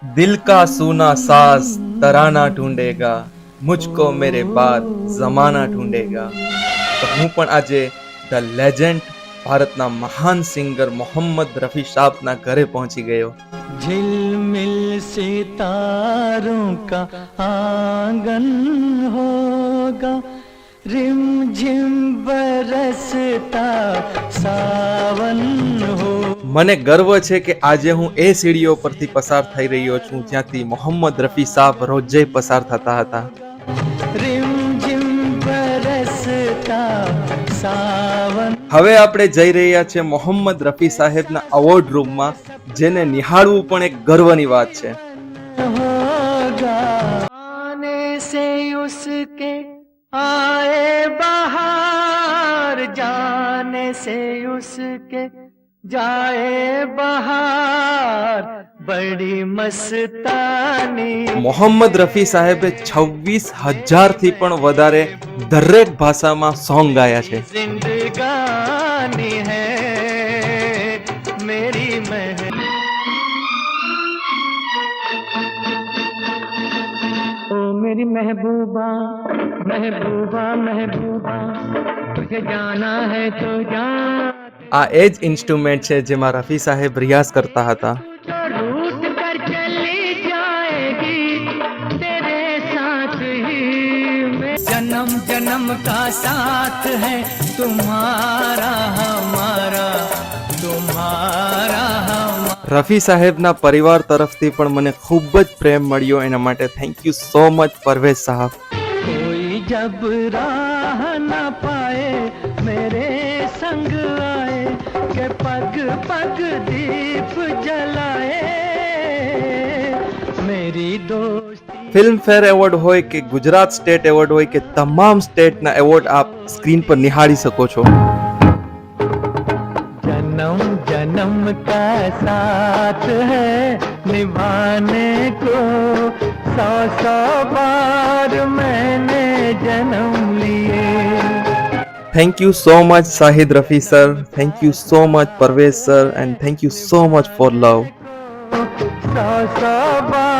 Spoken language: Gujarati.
दिल का सूना साज तराना ढूंढेगा, मुझको मेरे बाद जमाना ढूंढेगा. તો હું પણ આજે ધ લેજેન્ડ ભારતના મહાન સિંગર મોહમ્મદ રફી સાહબના ઘરે પહોંચી ગયો. झिलमिल सितारों का आंगन होगा, रिमझिम बरसता सावन हो. મને ગર્વ છે કે આજે હું એ સીડીઓ પરથી પસાર થઈ રહ્યો છું જ્યાંથી મોહમ્મદ રફી સાહબ રોજે પસાર થતા હતા. रिमझिम बरसता सावन હવે આપણે જઈ રહ્યા છે મોહમ્મદ રફી સાહેબના અવોર્ડ રૂમમાં, જેને નિહાળવું પણ એક ગર્વની વાત છે. होगा. आने से उसके आए बहार, जाने से उसके जाए बहार, बड़ी मस्तानी. મોહમ્મદ રફી સાહેબે 26,000 થી પણ વધારે દરેક ભાષામાં સોંગ ગાયા છે. जिंदगानी है मेरी महबूबा. ओ मेरी महबूबा महबूबा महबूबा, तुझे जाना है तो जा. આ એ જ ઇન્સ્ટ્રુમેન્ટ છે જેમાં રફી સાહેબ રિયાઝ કરતા હતા. तो रूठ कर चली जाएगी तेरे साथ ही मैं. जन्म जन्म का साथ है तुम्हारा हमारा, तुम्हारा हमारा. રફી સાહેબના પરિવાર તરફથી પણ મને ખૂબ જ પ્રેમ મળ્યો, એના માટે thank you so much Parvez સાહેબ. कोई जब राह न पाए मेरे संग आए, के पग पग दीप जलाए मेरी दोस्ती. ફિલ્મફેર એવોર્ડ હોય કે ગુજરાત સ્ટેટ એવોર્ડ હોય કે તમામ સ્ટેટના એવોર્ડ આપ સ્ક્રીન પર નિહાળી શકો છો. जन्म जन्म का साथ है निभाने को, 100 बार मैंने जन्म लिए. Thank you so much Shahid Rafi sir, thank you so much Parvez sir, and thank you so much for love. 100 bar